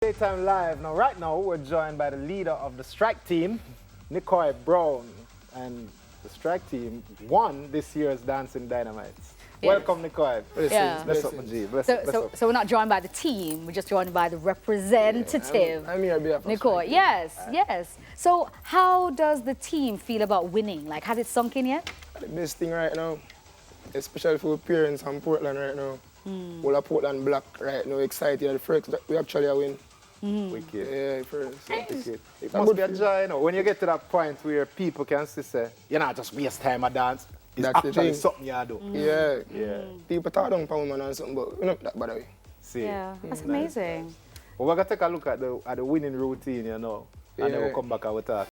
Daytime Live. Now, right now, we're joined by the leader of the strike team, Nickoy Brown. And the strike team won this year's Dancing Dynamites. Yes. Welcome, Nickoy. Yeah. Bless up, my G. Bless up. So we're not joined by the team, we're just joined by the representative. I'm here to be a Nickoy. Yes. So how does the team feel about winning? Like, has it sunk in yet? The best thing right now, especially for parents from Portland right now. All of Portland black right now, excited at the first. We actually win. Wicked. Yeah, first. Wicked. It must be a joy, you know, when you get to that point where people can say, you're not just waste time at dance. It's That's actually something you do. Yeah. People talk down for women and something, but we're not that bad away. See. Yeah, that's amazing. Well, we're going to take a look at the winning routine, you know, and then we'll come back and we'll talk.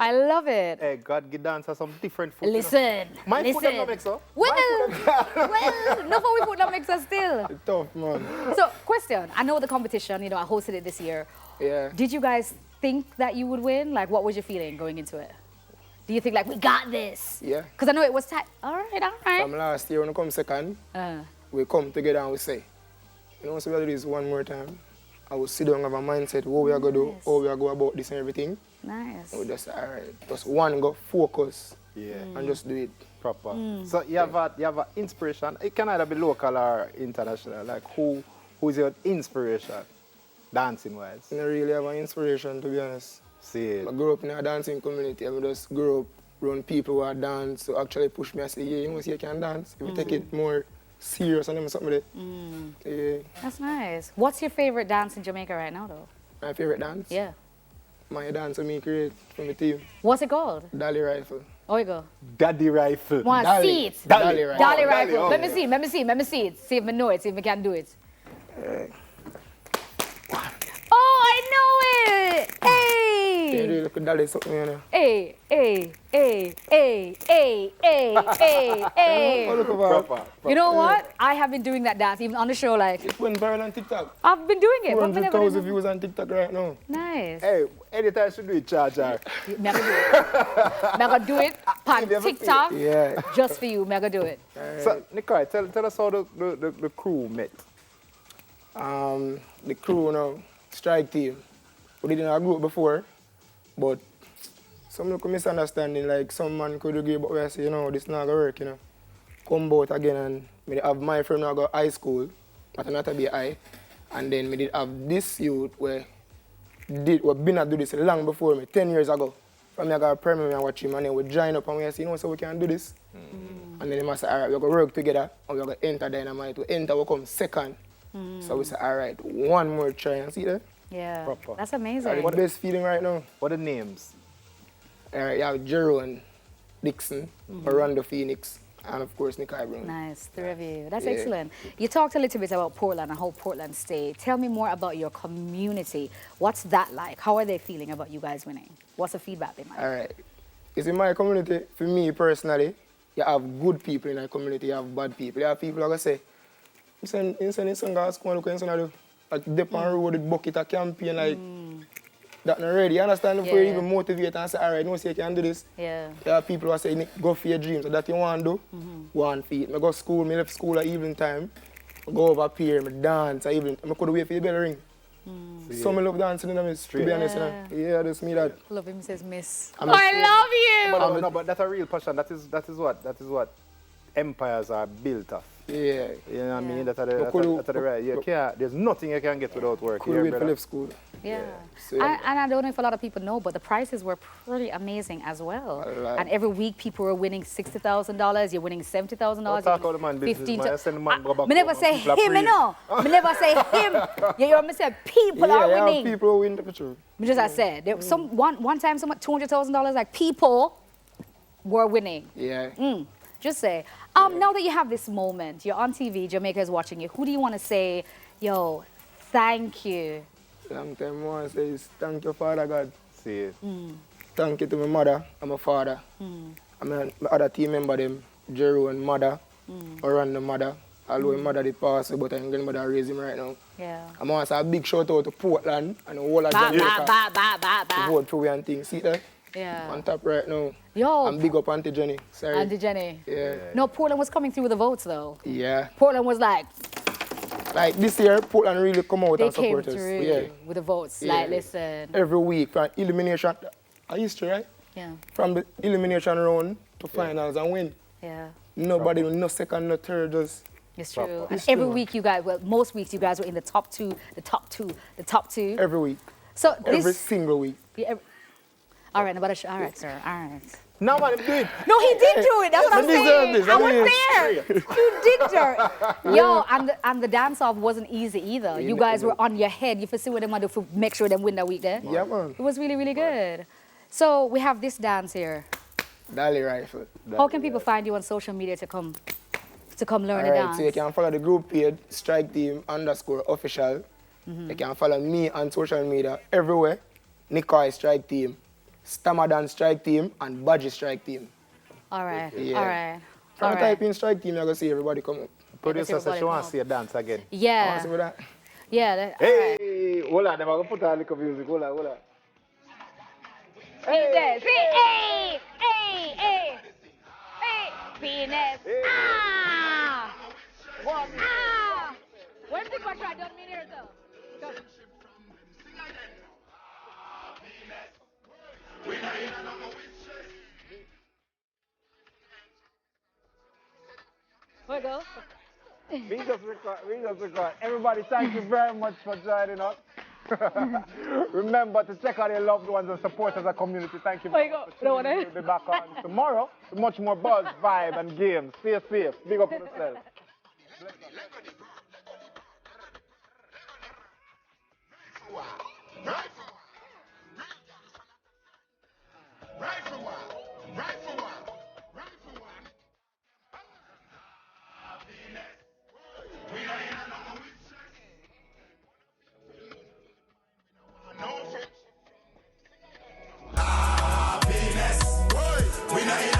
I love it. Hey, God, give dance some different food. Listen, My food listen. does not make so. Well, no for we put that mixer still. It's tough, man. So, question. I know the competition, you know, I hosted it this year. Yeah. Did you guys think that you would win? Like, what was your feeling going into it? Do you think, like, we got this? Yeah. Because I know it was tight. All right. From last year when we come second, we come together and we say, you know, so we'll do this one more time. I will sit down and have a mindset, what we are going to do, how we are going about this and everything. Nice. We just, all right, just one, go focus and just do it. Proper. So you have an inspiration. It can either be local or international. Like who's your inspiration, dancing wise? I don't really have an inspiration, to be honest. See it. I grew up in a dancing community. I just grew up around people who are dance, so actually push me and say, yeah, you know, see, you can dance. If you take it more serious and something like that. Yeah. That's nice. What's your favorite dance in Jamaica right now, though? My favorite dance? Yeah. My dance me create from the team. What's it called? Dolly Rifle. Oh, you go. Daddy Rifle. One, see it. Dolly Rifle. Dolly Rifle. Oh. Let me see it. See if I know it, see if I can do it. Oh, I know it! Yeah, Hey! really look at Dolly something, you know. Hey! Oh, look about. Proper. You know what? I have been doing that dance, even on the show, like, It went viral on TikTok. I've been doing it. but we never 400,000 did- views on TikTok right now. Nice. Hey, anytime she do it, charge her. Me gonna do it. Me gonna do it on TikTok Yeah. just for you. Me gonna do it. So, Nickoy, tell us how the crew met. The crew now, strike team. We didn't have a group before, but some look misunderstanding, like some man could agree, but we say, you know, this not gonna work, you know. Come out again and me have my friend now go high school, but not to be high. And then me did have this youth where been to do this long before me, 10 years ago. From me I got a primary and watch him and then we join up and we say, you know, so we can do this. And then they must say, all right, we're going to work together and we're going to enter Dynamite. We enter, we come second. So we say, all right, one more try and see that. Yeah. Proper. That's That's amazing. the best feeling right now. What are the names? All right, you have Jerome Dixon, Orlando Phoenix, and of course Nickoy Brown. Nice, three of you. That's Yeah. excellent. You talked a little bit about Portland and how Portland stayed. Tell me more about your community. What's that like? How are they feeling about you guys winning? What's the feedback been like? All right. It's in my community, for me personally, you have good people in the community, you have bad people. You have people like I say, you send son go to school, look what you do. Like dip on road with bucket a campaign like that not ready. You understand? Before you Yeah. even motivate and say, all right, no say you can do this. Yeah. There are people who say, Nick, go for your dreams. So that you want to do, one feet. I go school, I left school at evening time. I go over here, I dance at evening. I could wait for the bell ring. So I love dancing in the midst, to be honest. You know? Yeah, that's me that. Love him says miss. I'm I love you! No, but that's a real passion. That is what empires are built of. Yeah. You know what I mean? Yeah. That's the right. You can't. There's nothing you can get without work. Could here, wait for brother. left school. Yeah. So, And I don't know if a lot of people know, but the prices were pretty amazing as well. A lot. And every week people were winning $60,000, you're winning $70,000. Don't talk about the man business, man. I send the man go back Me never home say and people are him, you know. Me never say him. You hear me say people are yeah, winning. people who win the picture. Just I said, there, one time, $200,000, like people were winning. Yeah. Just say, now that you have this moment, you're on TV, Jamaica is watching you. Who do you want to say, yo, thank you? Long time I want to say is thank you, Father God. See it. Thank you to my mother and my father. And my other team member, them, Jero and mother, or the mother. Although my mother did pass, but I'm going to raise him right now. Yeah. I want to say a big shout out to Portland and the whole of Jamaica. To vote for me and things. See that? Yeah. On top right now. Yo. I'm big up Auntie Jenny. Sorry. Auntie Jenny. Yeah. No, Portland was coming through with the votes, though. Yeah. Portland was like, this year, Portland really come out they and came support us. through Yeah. with the votes. Yeah. Like, listen. Every week, from elimination, a history, right? Yeah. From the elimination round to finals and win. Yeah. Nobody, no second, no third, just It's true. Proper. And It's every true. week you guys, well, most weeks you guys were in the top two, the top two, the top two. every week. So Every this, single week. yeah, all right, all right, sir, all right. No, man, I'm good. No, he did do it. That's what I'm I deserve saying. this. I I was mean- there. You did do it. Yo, and the dance off wasn't easy either. You guys were on your head. You see what them do to make sure them win that week there. Yeah, man. It was really, really good. So we have this dance here. Dali Rifle. How can people find you on social media to come learn the Alright, dance? so you can follow the group page, Strike Team _official. You can follow me on social media everywhere. Nickoy Strike Team, Stamadan Strike Team, and Budgie Strike Team. All right, Yeah. all right. From all the right. type in Strike Team, you're going to see everybody come up. Producer said everybody she wants come to see a dance again. Want to Yeah, see that? yeah. All right. Hey, hold on, I'm going to put a little music. Hold on. Hey, hey, hey, hey, hey, penis. Ah, ah. When did you try? Don't mean here though. Where go? We just record. Everybody, thank you very much for joining us. Remember to check out your loved ones and support as a community. Thank you very much. We'll be back on tomorrow with much more buzz, vibe, and games. Stay safe. Big up on yourself.